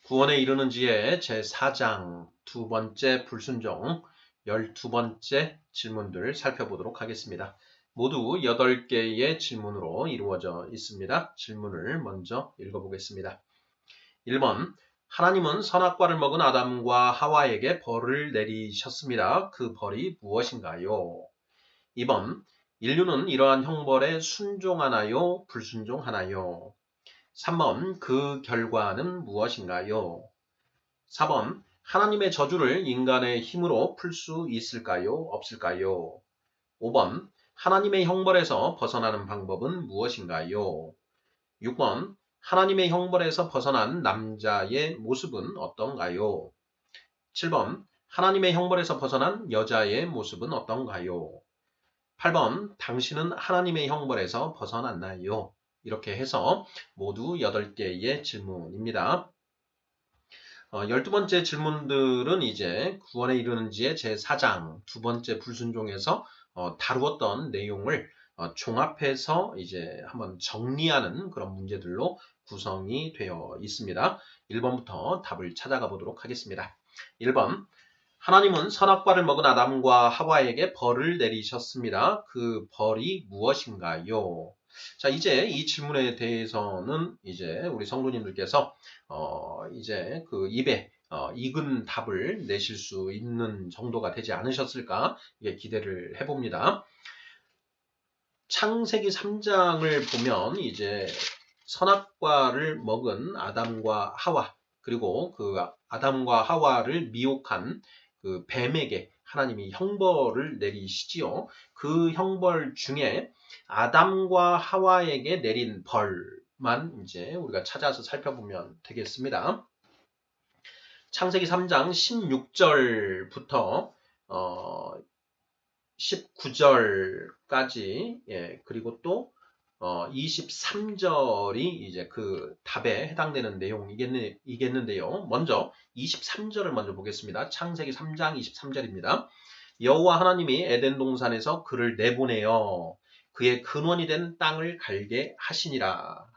구원에 이르는 지의 제4장 두 번째 불순종 12번째 질문들 살펴보도록 하겠습니다. 모두 8개의 질문으로 이루어져 있습니다. 질문을 먼저 읽어보겠습니다. 1번, 하나님은 선악과를 먹은 아담과 하와에게 벌을 내리셨습니다. 그 벌이 무엇인가요? 2번, 인류는 이러한 형벌에 순종하나요? 불순종하나요? 3번, 그 결과는 무엇인가요? 4번, 하나님의 저주를 인간의 힘으로 풀 수 있을까요? 없을까요? 5번, 하나님의 형벌에서 벗어나는 방법은 무엇인가요? 6번, 하나님의 형벌에서 벗어난 남자의 모습은 어떤가요? 7번, 하나님의 형벌에서 벗어난 여자의 모습은 어떤가요? 8번, 당신은 하나님의 형벌에서 벗어났나요? 이렇게 해서 모두 8개의 질문입니다. 12번째 질문들은 이제 구원에 이르는 지의 제4장 두 번째 불순종에서 다루었던 내용을 종합해서 이제 한번 정리하는 그런 문제들로 구성이 되어 있습니다. 1번부터 답을 찾아가 보도록 하겠습니다. 1번, 하나님은 선악과를 먹은 아담과 하와에게 벌을 내리셨습니다. 그 벌이 무엇인가요? 자, 이제 이 질문에 대해서는 이제 우리 성도님들께서 이제 그 입에 익은 답을 내실 수 있는 정도가 되지 않으셨을까 기대를 해봅니다. 창세기 3장을 보면 이제 선악과를 먹은 아담과 하와, 그리고 그 아담과 하와를 미혹한 그 뱀에게 하나님이 형벌을 내리시지요. 그 형벌 중에 아담과 하와에게 내린 벌만 이제 우리가 찾아서 살펴보면 되겠습니다. 창세기 3장 16절부터 19절까지, 그리고 또 23절이 이제 그 답에 해당되는 내용이겠는데요. 먼저 23절을 먼저 보겠습니다. 창세기 3장 23절입니다. 여호와 하나님이 에덴 동산에서 그를 내보내어 그의 근원이 된 땅을 갈게 하시니라.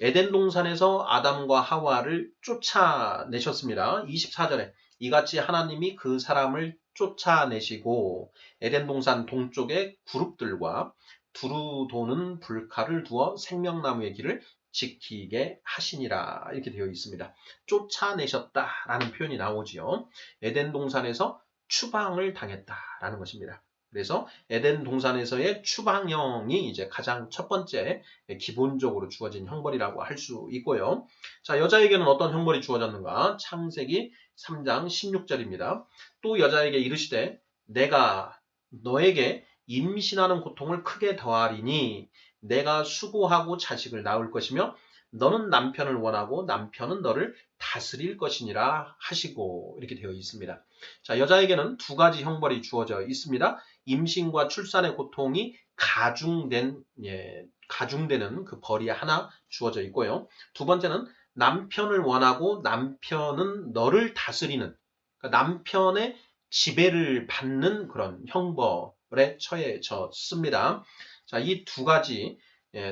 에덴 동산에서 아담과 하와를 쫓아내셨습니다. 24절에 이같이 하나님이 그 사람을 쫓아내시고 에덴 동산 동쪽에 그룹들과 두루 도는 불칼을 두어 생명나무의 길을 지키게 하시니라. 이렇게 되어 있습니다. 쫓아내셨다라는 표현이 나오지요. 에덴 동산에서 추방을 당했다라는 것입니다. 그래서 에덴 동산에서의 추방형이 이제 가장 첫 번째 기본적으로 주어진 형벌이라고 할 수 있고요. 자, 여자에게는 어떤 형벌이 주어졌는가? 창세기 3장 16절입니다. 또 여자에게 이르시되 내가 너에게 임신하는 고통을 크게 더하리니 내가 수고하고 자식을 낳을 것이며 너는 남편을 원하고 남편은 너를 다스릴 것이니라 하시고 이렇게 되어 있습니다. 자, 여자에게는 두 가지 형벌이 주어져 있습니다. 임신과 출산의 고통이 가중되는 그 벌이 하나 주어져 있고요. 두 번째는 남편을 원하고 남편은 너를 다스리는, 그러니까 남편의 지배를 받는 그런 형벌에 처해졌습니다. 자, 이 두 가지,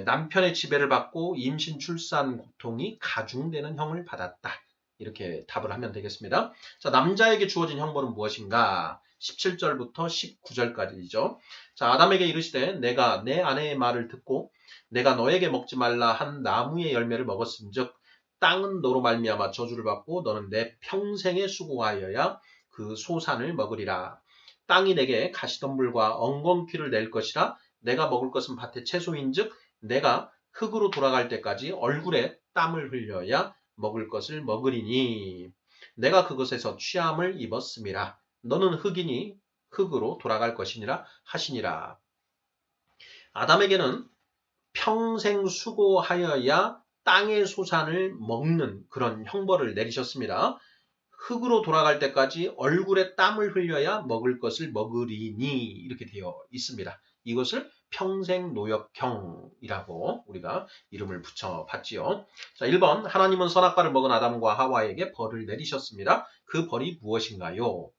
남편의 지배를 받고 임신, 출산 고통이 가중되는 형을 받았다. 이렇게 답을 하면 되겠습니다. 자, 남자에게 주어진 형벌은 무엇인가? 17절부터 19절까지죠. 자, 아담에게 이르시되 내가 내 아내의 말을 듣고 내가 너에게 먹지 말라 한 나무의 열매를 먹었은즉 땅은 너로 말미암아 저주를 받고 너는 내 평생에 수고하여야 그 소산을 먹으리라. 땅이 내게 가시덤불과 엉겅퀴를 낼 것이라. 내가 먹을 것은 밭의 채소인즉 내가 흙으로 돌아갈 때까지 얼굴에 땀을 흘려야 먹을 것을 먹으리니 내가 그것에서 취함을 입었음이라. 너는 흙이니 흙으로 돌아갈 것이니라 하시니라. 아담에게는 평생 수고하여야 땅의 소산을 먹는 그런 형벌을 내리셨습니다. 흙으로 돌아갈 때까지 얼굴에 땀을 흘려야 먹을 것을 먹으리니 이렇게 되어 있습니다. 이것을 평생 노역형이라고 우리가 이름을 붙여봤지요. 자, 1번 하나님은 선악과를 먹은 아담과 하와에게 벌을 내리셨습니다. 그 벌이 무엇인가요?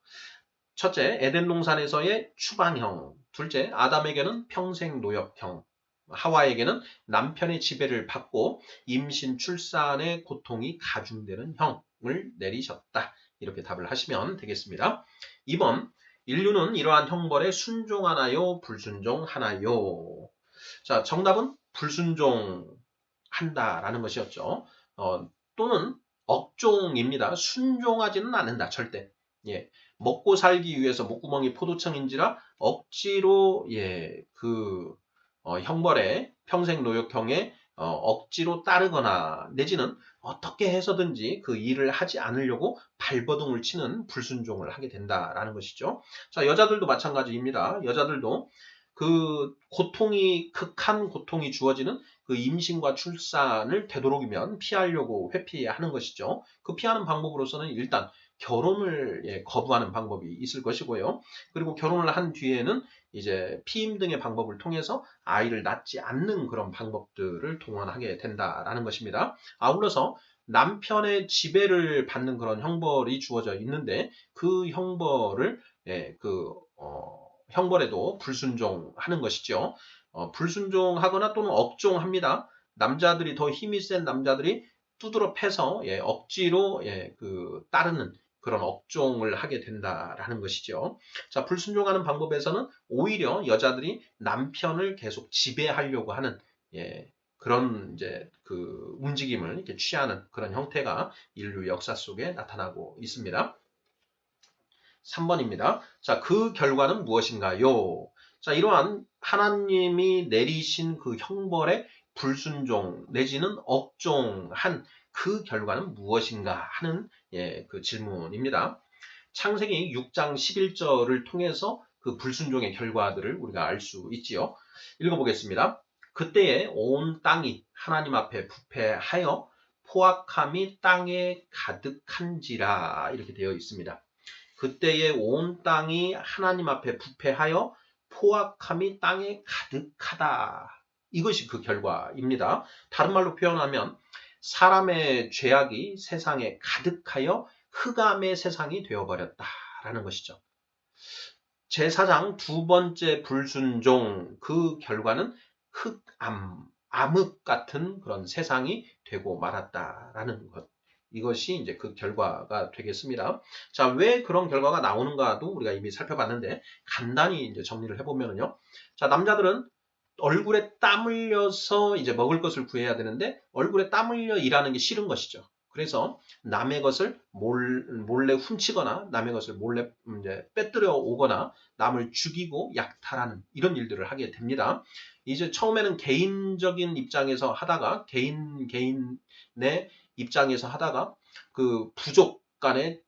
첫째, 에덴 동산에서의 추방형. 둘째, 아담에게는 평생 노역형. 하와에게는 남편의 지배를 받고 임신 출산의 고통이 가중되는 형을 내리셨다. 이렇게 답을 하시면 되겠습니다. 2번, 인류는 이러한 형벌에 순종하나요? 불순종하나요? 자, 정답은 불순종한다라는 것이었죠. 또는 억종입니다. 순종하지는 않는다. 절대. 예. 먹고 살기 위해서 목구멍이 포도청인지라 억지로 형벌에 평생 노역형에 억지로 따르거나 내지는 어떻게 해서든지 그 일을 하지 않으려고 발버둥을 치는 불순종을 하게 된다라는 것이죠. 자, 여자들도 마찬가지입니다. 여자들도 그 극한 고통이 주어지는 그 임신과 출산을 되도록이면 피하려고 회피하는 것이죠. 그 피하는 방법으로서는 일단 결혼을 거부하는 방법이 있을 것이고요. 그리고 결혼을 한 뒤에는 이제 피임 등의 방법을 통해서 아이를 낳지 않는 그런 방법들을 동원하게 된다라는 것입니다. 아울러서 남편의 지배를 받는 그런 형벌이 주어져 있는데 그 형벌을 형벌에도 불순종하는 것이죠. 불순종하거나 또는 억종합니다. 남자들이 더 힘이 센 남자들이 두드러 패서 억지로 따르는 그런 억종을 하게 된다라는 것이죠. 자, 불순종하는 방법에서는 오히려 여자들이 남편을 계속 지배하려고 하는 그런 이제 그 움직임을 이렇게 취하는 그런 형태가 인류 역사 속에 나타나고 있습니다. 3번입니다. 자, 그 결과는 무엇인가요? 자, 이러한 하나님이 내리신 그 형벌에 불순종 내지는 억종한 그 결과는 무엇인가 하는 그 질문입니다. 창세기 6장 11절을 통해서 그 불순종의 결과들을 우리가 알 수 있지요. 읽어보겠습니다. 그때에 온 땅이 하나님 앞에 부패하여 포악함이 땅에 가득한지라 이렇게 되어 있습니다. 그때에 온 땅이 하나님 앞에 부패하여 포악함이 땅에 가득하다. 이것이 그 결과입니다. 다른 말로 표현하면 사람의 죄악이 세상에 가득하여 흑암의 세상이 되어버렸다라는 것이죠. 제4장 두 번째 불순종 그 결과는 암흑 같은 그런 세상이 되고 말았다라는 것. 이것이 이제 그 결과가 되겠습니다. 자, 왜 그런 결과가 나오는가도 우리가 이미 살펴봤는데 간단히 이제 정리를 해보면요. 자, 남자들은 얼굴에 땀 흘려서 이제 먹을 것을 구해야 되는데 얼굴에 땀 흘려 일하는 게 싫은 것이죠. 그래서 남의 것을 몰래 훔치거나 남의 것을 몰래 이제 빼뜨려 오거나 남을 죽이고 약탈하는 이런 일들을 하게 됩니다. 이제 처음에는 개인적인 입장에서 하다가 개인의 입장에서 하다가 그 부족 간에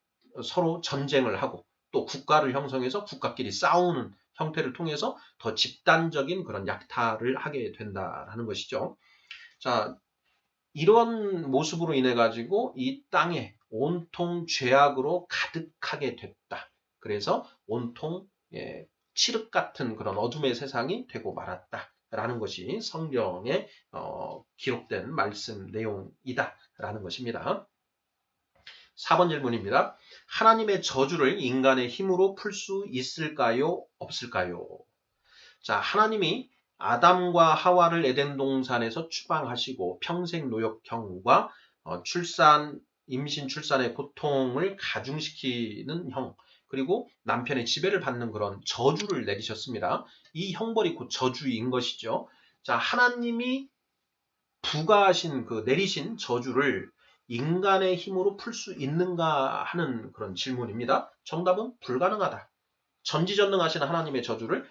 서로 전쟁을 하고 또 국가를 형성해서 국가끼리 싸우는 형태를 통해서 더 집단적인 그런 약탈을 하게 된다라는 것이죠. 자, 이런 모습으로 인해 가지고 이 땅에 온통 죄악으로 가득하게 됐다. 그래서 온통 칠흑 같은 그런 어둠의 세상이 되고 말았다라는 것이 성경에 기록된 말씀 내용이다라는 것입니다. 4번 질문입니다. 하나님의 저주를 인간의 힘으로 풀 수 있을까요? 없을까요? 자, 하나님이 아담과 하와를 에덴 동산에서 추방하시고 평생 노역형과 임신 출산의 고통을 가중시키는 형, 그리고 남편의 지배를 받는 그런 저주를 내리셨습니다. 이 형벌이 곧 저주인 것이죠. 자, 하나님이 부과하신 내리신 저주를 인간의 힘으로 풀 수 있는가 하는 그런 질문입니다. 정답은 불가능하다. 전지전능하신 하나님의 저주를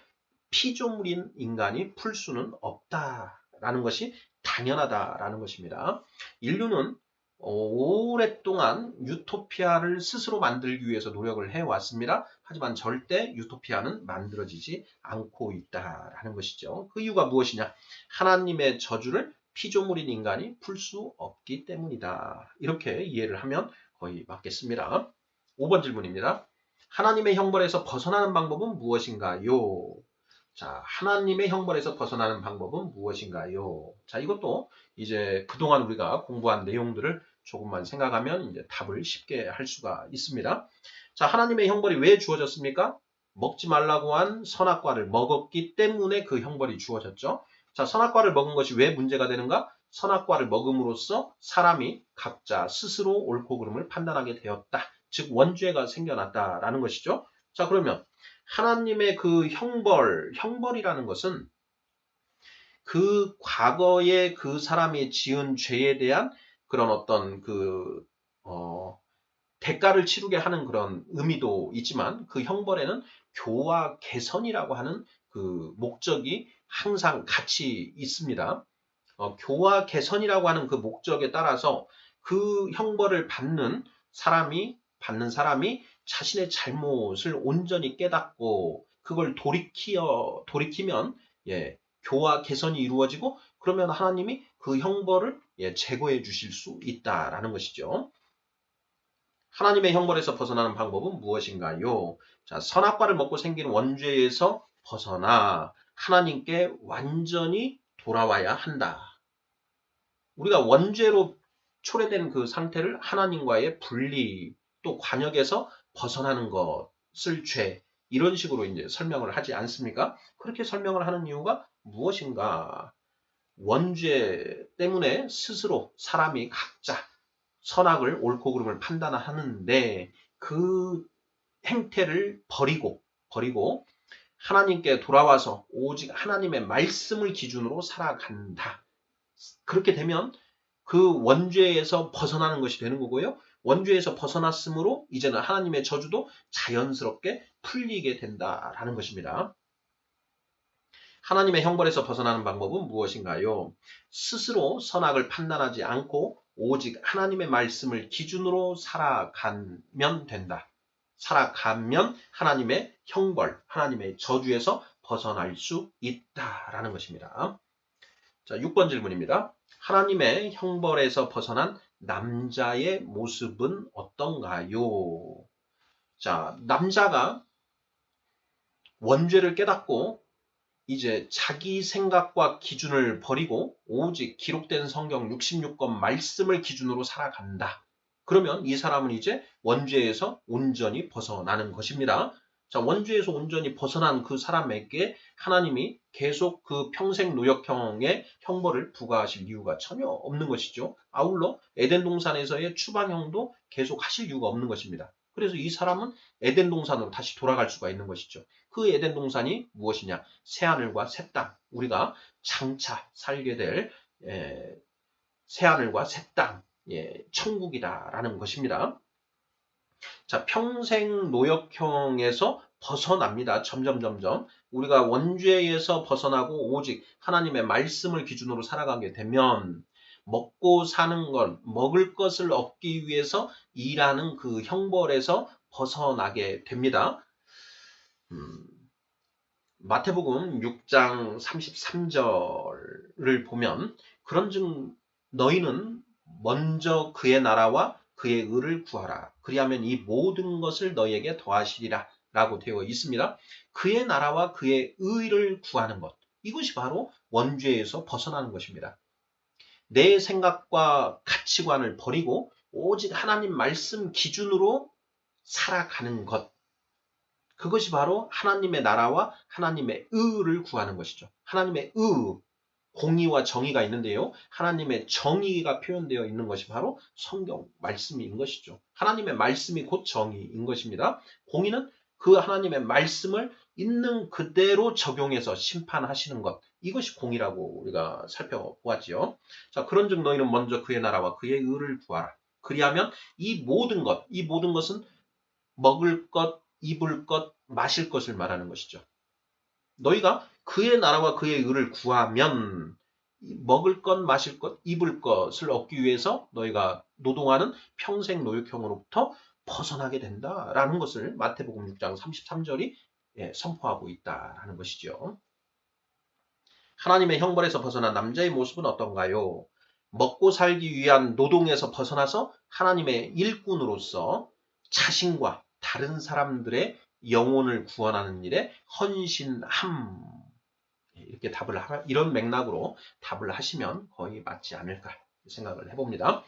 피조물인 인간이 풀 수는 없다라는 것이 당연하다라는 것입니다. 인류는 오랫동안 유토피아를 스스로 만들기 위해서 노력을 해왔습니다. 하지만 절대 유토피아는 만들어지지 않고 있다라는 것이죠. 그 이유가 무엇이냐? 하나님의 저주를 피조물인 인간이 풀 수 없기 때문이다. 이렇게 이해를 하면 거의 맞겠습니다. 5번 질문입니다. 하나님의 형벌에서 벗어나는 방법은 무엇인가요? 자, 하나님의 형벌에서 벗어나는 방법은 무엇인가요? 자, 이것도 이제 그동안 우리가 공부한 내용들을 조금만 생각하면 이제 답을 쉽게 할 수가 있습니다. 자, 하나님의 형벌이 왜 주어졌습니까? 먹지 말라고 한 선악과를 먹었기 때문에 그 형벌이 주어졌죠. 자, 선악과를 먹은 것이 왜 문제가 되는가? 선악과를 먹음으로써 사람이 각자 스스로 옳고 그름을 판단하게 되었다. 즉 원죄가 생겨났다라는 것이죠. 자, 그러면 하나님의 그 형벌이라는 것은 그 과거에 그 사람이 지은 죄에 대한 그런 어떤 대가를 치르게 하는 그런 의미도 있지만 그 형벌에는 교화 개선이라고 하는 그 목적이 항상 같이 있습니다. 교화 개선이라고 하는 그 목적에 따라서 그 형벌을 받는 사람이 자신의 잘못을 온전히 깨닫고 그걸 돌이키면 예, 교화 개선이 이루어지고 그러면 하나님이 그 형벌을 제거해 주실 수 있다라는 것이죠. 하나님의 형벌에서 벗어나는 방법은 무엇인가요? 자, 선악과를 먹고 생긴 원죄에서 벗어나 하나님께 완전히 돌아와야 한다. 우리가 원죄로 초래된 그 상태를 하나님과의 분리 또 관역에서 벗어나는 것을 죄 이런 식으로 이제 설명을 하지 않습니까? 그렇게 설명을 하는 이유가 무엇인가? 원죄 때문에 스스로 사람이 각자 선악을 옳고 그름을 판단하는데 그 행태를 버리고 하나님께 돌아와서 오직 하나님의 말씀을 기준으로 살아간다. 그렇게 되면 그 원죄에서 벗어나는 것이 되는 거고요. 원죄에서 벗어났으므로 이제는 하나님의 저주도 자연스럽게 풀리게 된다라는 것입니다. 하나님의 형벌에서 벗어나는 방법은 무엇인가요? 스스로 선악을 판단하지 않고 오직 하나님의 말씀을 기준으로 살아가면 된다. 살아가면 하나님의 형벌, 하나님의 저주에서 벗어날 수 있다라는 것입니다. 자, 6번 질문입니다. 하나님의 형벌에서 벗어난 남자의 모습은 어떤가요? 자, 남자가 원죄를 깨닫고 이제 자기 생각과 기준을 버리고 오직 기록된 성경 66권 말씀을 기준으로 살아간다. 그러면 이 사람은 이제 원죄에서 온전히 벗어나는 것입니다. 자, 원죄에서 온전히 벗어난 그 사람에게 하나님이 계속 그 평생 노역형의 형벌을 부과하실 이유가 전혀 없는 것이죠. 아울러 에덴 동산에서의 추방형도 계속 하실 이유가 없는 것입니다. 그래서 이 사람은 에덴 동산으로 다시 돌아갈 수가 있는 것이죠. 그 에덴 동산이 무엇이냐? 새하늘과 새 땅. 우리가 장차 살게 될 새하늘과 새 땅, 천국이다라는 것입니다. 자, 평생 노역형에서 벗어납니다. 점점. 우리가 원죄에서 벗어나고 오직 하나님의 말씀을 기준으로 살아가게 되면 먹고 사는 것, 먹을 것을 얻기 위해서 일하는 그 형벌에서 벗어나게 됩니다. 마태복음 6장 33절을 보면 그런즉 너희는 먼저 그의 나라와 그의 의를 구하라. 그리하면 이 모든 것을 너희에게 더하시리라 라고 되어 있습니다. 그의 나라와 그의 의를 구하는 것. 이것이 바로 원죄에서 벗어나는 것입니다. 내 생각과 가치관을 버리고 오직 하나님 말씀 기준으로 살아가는 것. 그것이 바로 하나님의 나라와 하나님의 의를 구하는 것이죠. 하나님의 의, 공의와 정의가 있는데요. 하나님의 정의가 표현되어 있는 것이 바로 성경 말씀인 것이죠. 하나님의 말씀이 곧 정의인 것입니다. 공의는 그 하나님의 말씀을 있는 그대로 적용해서 심판하시는 것. 이것이 공의라고 우리가 살펴보았지요. 자, 그런즉 너희는 먼저 그의 나라와 그의 의를 구하라. 그리하면 이 모든 것은 먹을 것, 입을 것, 마실 것을 말하는 것이죠. 너희가 그의 나라와 그의 의를 구하면 먹을 것, 마실 것, 입을 것을 얻기 위해서 너희가 노동하는 평생 노역형으로부터 벗어나게 된다라는 것을 마태복음 6장 33절이 선포하고 있다라는 것이죠. 하나님의 형벌에서 벗어난 남자의 모습은 어떤가요? 먹고 살기 위한 노동에서 벗어나서 하나님의 일꾼으로서 자신과 다른 사람들의 영혼을 구원하는 일에 헌신함. 이렇게 이런 맥락으로 답을 하시면 거의 맞지 않을까 생각을 해봅니다.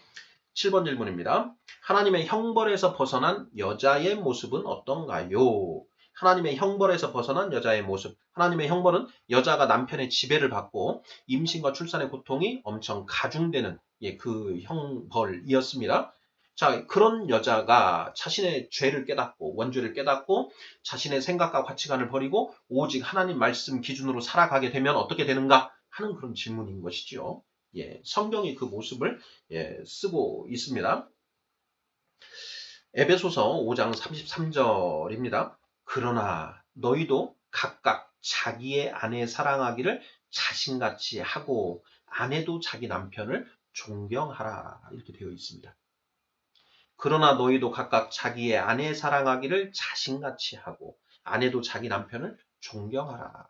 7번 질문입니다. 하나님의 형벌에서 벗어난 여자의 모습은 어떤가요? 하나님의 형벌에서 벗어난 여자의 모습. 하나님의 형벌은 여자가 남편의 지배를 받고 임신과 출산의 고통이 엄청 가중되는 그 형벌이었습니다. 자, 그런 여자가 자신의 죄를 깨닫고 원죄를 깨닫고 자신의 생각과 가치관을 버리고 오직 하나님 말씀 기준으로 살아가게 되면 어떻게 되는가 하는 그런 질문인 것이지요. 성경이 그 모습을 쓰고 있습니다. 에베소서 5장 33절입니다. 그러나 너희도 각각 자기의 아내 사랑하기를 자신같이 하고 아내도 자기 남편을 존경하라 이렇게 되어 있습니다. 그러나 너희도 각각 자기의 아내 사랑하기를 자신같이 하고 아내도 자기 남편을 존경하라.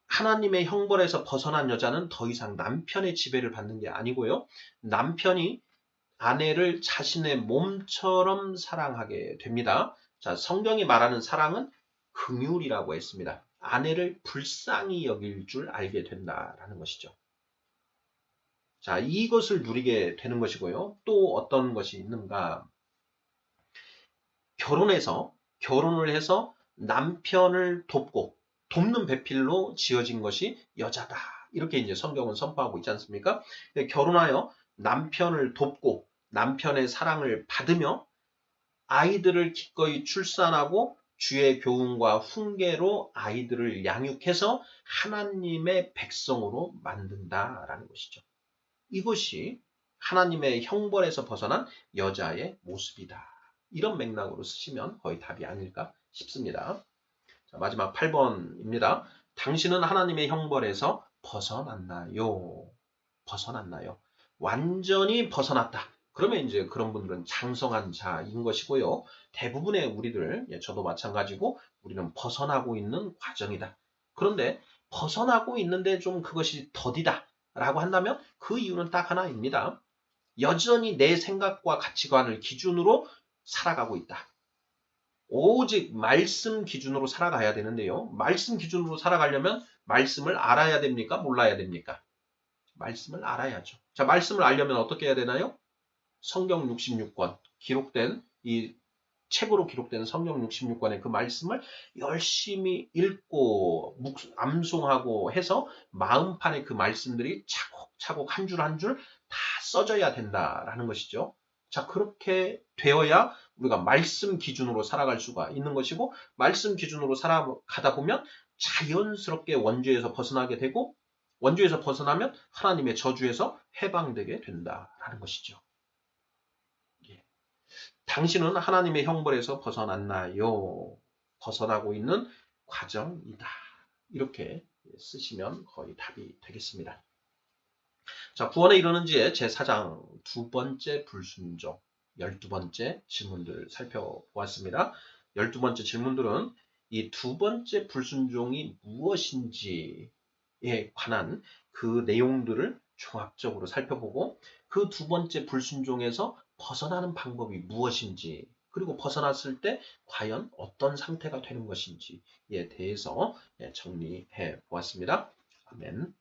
하나님의 형벌에서 벗어난 여자는 더 이상 남편의 지배를 받는 게 아니고요. 남편이 아내를 자신의 몸처럼 사랑하게 됩니다. 자, 성경이 말하는 사랑은 긍휼이라고 했습니다. 아내를 불쌍히 여길 줄 알게 된다라는 것이죠. 자, 이것을 누리게 되는 것이고요. 또 어떤 것이 있는가? 결혼을 해서 남편을 돕는 배필로 지어진 것이 여자다. 이렇게 이제 성경은 선포하고 있지 않습니까? 결혼하여 남편을 돕고 남편의 사랑을 받으며 아이들을 기꺼이 출산하고 주의 교훈과 훈계로 아이들을 양육해서 하나님의 백성으로 만든다라는 것이죠. 이것이 하나님의 형벌에서 벗어난 여자의 모습이다. 이런 맥락으로 쓰시면 거의 답이 아닐까 싶습니다. 자, 마지막 8번입니다. 당신은 하나님의 형벌에서 벗어났나요? 벗어났나요? 완전히 벗어났다. 그러면 이제 그런 분들은 장성한 자인 것이고요. 대부분의 우리들, 저도 마찬가지고 우리는 벗어나고 있는 과정이다. 그런데 벗어나고 있는데 좀 그것이 더디다 라고 한다면 그 이유는 딱 하나입니다. 여전히 내 생각과 가치관을 기준으로 살아가고 있다. 오직 말씀 기준으로 살아가야 되는데요. 말씀 기준으로 살아가려면 말씀을 알아야 됩니까? 몰라야 됩니까? 말씀을 알아야죠. 자, 말씀을 알려면 어떻게 해야 되나요? 성경 66권 기록된 이 책으로 기록된 성경 66권의 그 말씀을 열심히 읽고 암송하고 해서 마음판에 그 말씀들이 차곡차곡 한 줄 한 줄 다 써져야 된다라는 것이죠. 자, 그렇게 되어야 우리가 말씀 기준으로 살아갈 수가 있는 것이고 말씀 기준으로 살아가다 보면 자연스럽게 원죄에서 벗어나게 되고 원죄에서 벗어나면 하나님의 저주에서 해방되게 된다라는 것이죠. 당신은 하나님의 형벌에서 벗어났나요? 벗어나고 있는 과정이다. 이렇게 쓰시면 거의 답이 되겠습니다. 자, 구원에 이르는 지의 제4장 두 번째 불순종, 12번째 질문들 살펴보았습니다. 12번째 질문들은 이 두 번째 불순종이 무엇인지에 관한 그 내용들을 종합적으로 살펴보고 그 두 번째 불순종에서 벗어나는 방법이 무엇인지 그리고 벗어났을 때 과연 어떤 상태가 되는 것인지에 대해서 정리해 보았습니다. 아멘.